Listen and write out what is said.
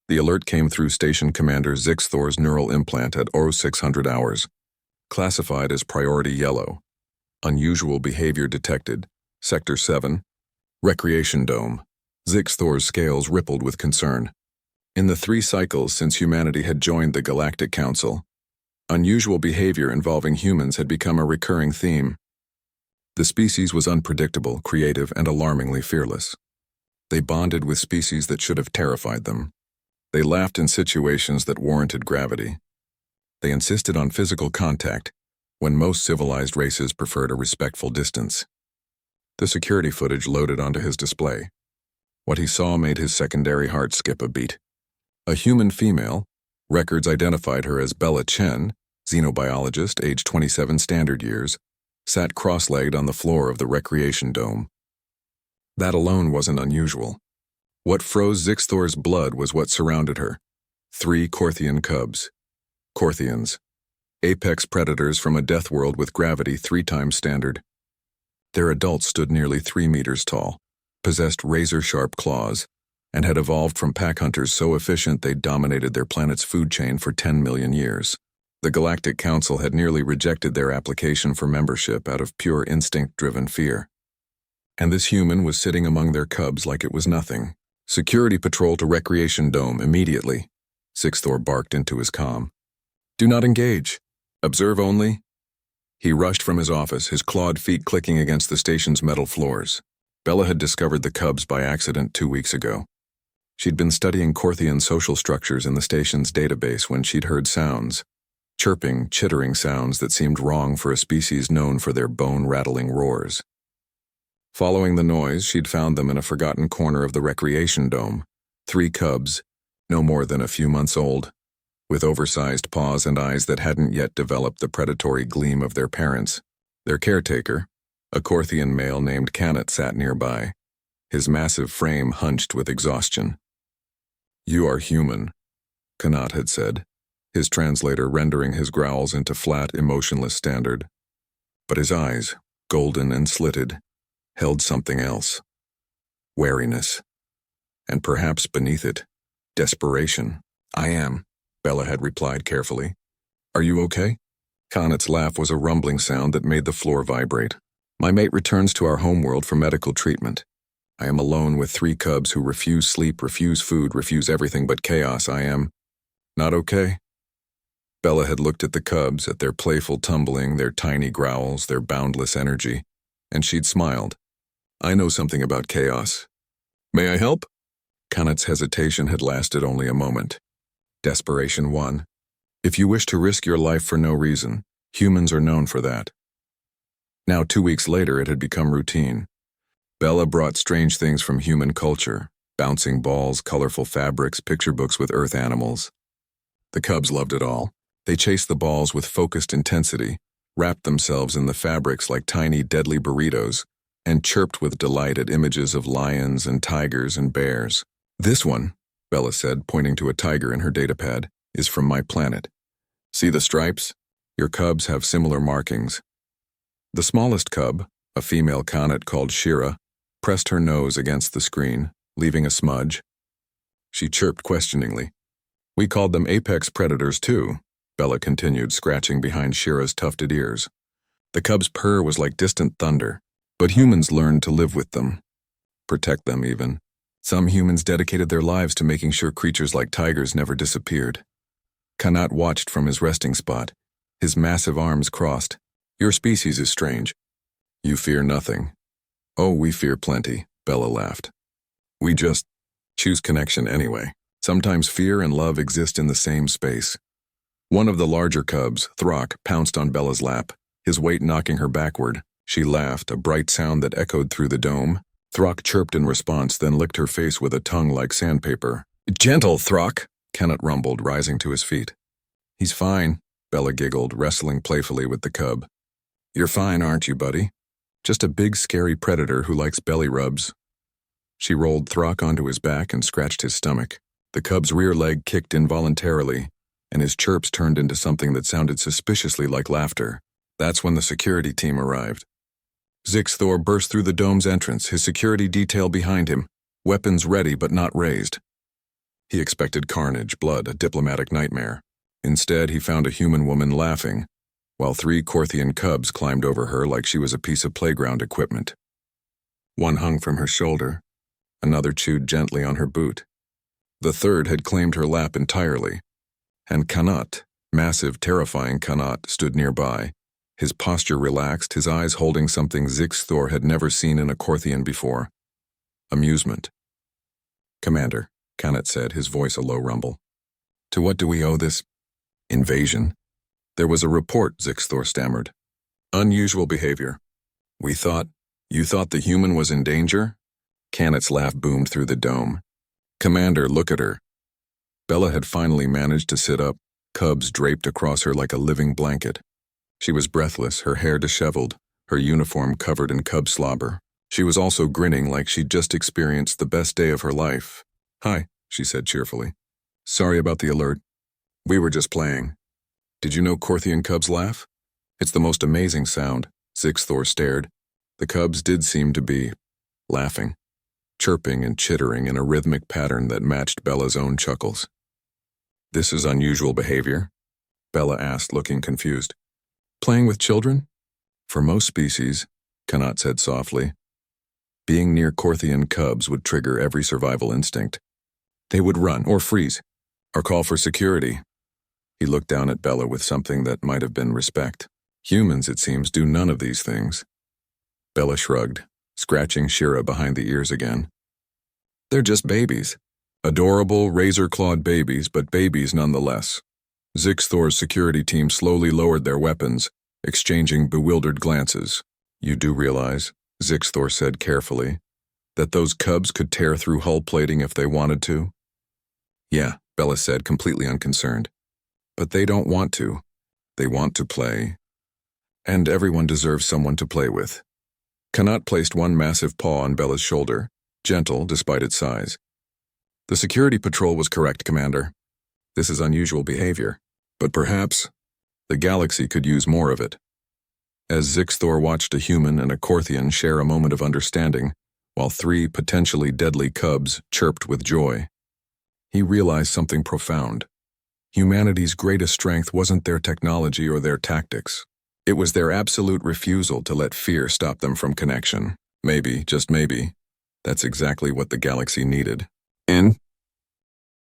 The alert came through Station Commander Zixthor's neural implant at 0600 hours. Classified as Priority Yellow. Unusual behavior detected. Sector 7. Recreation Dome. Zixthor's scales rippled with concern. In the 3 cycles since humanity had joined the Galactic Council, unusual behavior involving humans had become a recurring theme. The species was unpredictable, creative, and alarmingly fearless. They bonded with species that should have terrified them. They laughed in situations that warranted gravity. They insisted on physical contact, when most civilized races preferred a respectful distance. The security footage loaded onto his display. What he saw made his secondary heart skip a beat. A human female, records identified her as Bella Chen, xenobiologist, age 27 standard years, sat cross-legged on the floor of the recreation dome. That alone wasn't unusual. What froze Zixthor's blood was what surrounded her. 3 Korthian cubs. Korthians. Apex predators from a death world with gravity 3 times standard. Their adults stood nearly 3 meters tall, possessed razor-sharp claws, and had evolved from pack hunters so efficient they'd dominated their planet's food chain for 10 million years. The Galactic Council had nearly rejected their application for membership out of pure instinct-driven fear. And this human was sitting among their cubs like it was nothing. Security patrol to Recreation Dome immediately. Zixthor barked into his comm. Do not engage. Observe only. He rushed from his office, his clawed feet clicking against the station's metal floors. Bella had discovered the cubs by accident 2 weeks ago. She'd been studying Korthian social structures in the station's database when she'd heard sounds. Chirping, chittering sounds that seemed wrong for a species known for their bone-rattling roars. Following the noise, she'd found them in a forgotten corner of the recreation dome. 3 cubs, no more than a few months old, with oversized paws and eyes that hadn't yet developed the predatory gleam of their parents. Their caretaker, a Korthian male named Kanat, sat nearby, his massive frame hunched with exhaustion. You are human, Kanat had said, his translator rendering his growls into flat, emotionless standard. But his eyes, golden and slitted, held something else. Wariness. And perhaps beneath it, desperation. I am, Bella had replied carefully. Are you okay? Kanat's laugh was a rumbling sound that made the floor vibrate. My mate returns to our homeworld for medical treatment. I am alone with 3 cubs who refuse sleep, refuse food, refuse everything but chaos. I am not okay. Bella had looked at the cubs, at their playful tumbling, their tiny growls, their boundless energy, and she'd smiled. I know something about chaos. May I help? Kanat's hesitation had lasted only a moment. Desperation won. If you wish to risk your life for no reason, humans are known for that. Now 2 weeks later, it had become routine. Bella brought strange things from human culture, bouncing balls, colorful fabrics, picture books with earth animals. The cubs loved it all. They chased the balls with focused intensity, wrapped themselves in the fabrics like tiny, deadly burritos, and chirped with delight at images of lions and tigers and bears. This one, Bella said, pointing to a tiger in her datapad, is from my planet. See the stripes? Your cubs have similar markings. The smallest cub, a female Kanat called Shira, pressed her nose against the screen, leaving a smudge. She chirped questioningly. We called them apex predators too, Bella continued, scratching behind Shira's tufted ears. The cub's purr was like distant thunder, but humans learned to live with them. Protect them, even. Some humans dedicated their lives to making sure creatures like tigers never disappeared. Kanat watched from his resting spot, his massive arms crossed. Your species is strange. You fear nothing. Oh, we fear plenty, Bella laughed. We just choose connection anyway. Sometimes fear and love exist in the same space. One of the larger cubs, Throck, pounced on Bella's lap, his weight knocking her backward. She laughed, a bright sound that echoed through the dome. Throck chirped in response, then licked her face with a tongue like sandpaper. Gentle, Throck, Kanat rumbled, rising to his feet. He's fine, Bella giggled, wrestling playfully with the cub. You're fine, aren't you, buddy? Just a big, scary predator who likes belly rubs. She rolled Throck onto his back and scratched his stomach. The cub's rear leg kicked involuntarily, and his chirps turned into something that sounded suspiciously like laughter. That's when the security team arrived. Zixthor burst through the dome's entrance, his security detail behind him, weapons ready but not raised. He expected carnage, blood, a diplomatic nightmare. Instead, he found a human woman laughing, while 3 Corthian cubs climbed over her like she was a piece of playground equipment. One hung from her shoulder, another chewed gently on her boot. The third had claimed her lap entirely, and Kanat, massive, terrifying Kanat, stood nearby, his posture relaxed, his eyes holding something Zixthor had never seen in a Corthian before. Amusement. "Commander," Kanat said, his voice a low rumble. "To what do we owe this invasion?" "There was a report," Zixthor stammered. "Unusual behavior. You thought the human was in danger?" Kanat's laugh boomed through the dome. "Commander, look at her." Bella had finally managed to sit up, cubs draped across her like a living blanket. She was breathless, her hair disheveled, her uniform covered in cub slobber. She was also grinning like she'd just experienced the best day of her life. "Hi," she said cheerfully. "Sorry about the alert. We were just playing." "Did you know Corthian cubs laugh?" "It's the most amazing sound." Zixthor stared. The cubs did seem to be laughing, chirping and chittering in a rhythmic pattern that matched Bella's own chuckles. "This is unusual behavior?" Bella asked, looking confused. "Playing with children?" "For most species," Kanat said softly. "Being near Corthian cubs would trigger every survival instinct. They would run, or freeze, or call for security." He looked down at Bella with something that might have been respect. "Humans, it seems, do none of these things." Bella shrugged, scratching Shira behind the ears again. "They're just babies. Adorable, razor-clawed babies, but babies nonetheless." Zixthor's security team slowly lowered their weapons, exchanging bewildered glances. "You do realize," Zixthor said carefully, "that those cubs could tear through hull plating if they wanted to?" "Yeah," Bella said, completely unconcerned. "But they don't want to. They want to play. And everyone deserves someone to play with." Kanat placed one massive paw on Bella's shoulder, gentle despite its size. "The security patrol was correct, Commander. This is unusual behavior, but perhaps the galaxy could use more of it." As Zixthor watched a human and a Corthian share a moment of understanding, while 3 potentially deadly cubs chirped with joy, he realized something profound. Humanity's greatest strength wasn't their technology or their tactics. It was their absolute refusal to let fear stop them from connection. Maybe, just maybe, that's exactly what the galaxy needed. In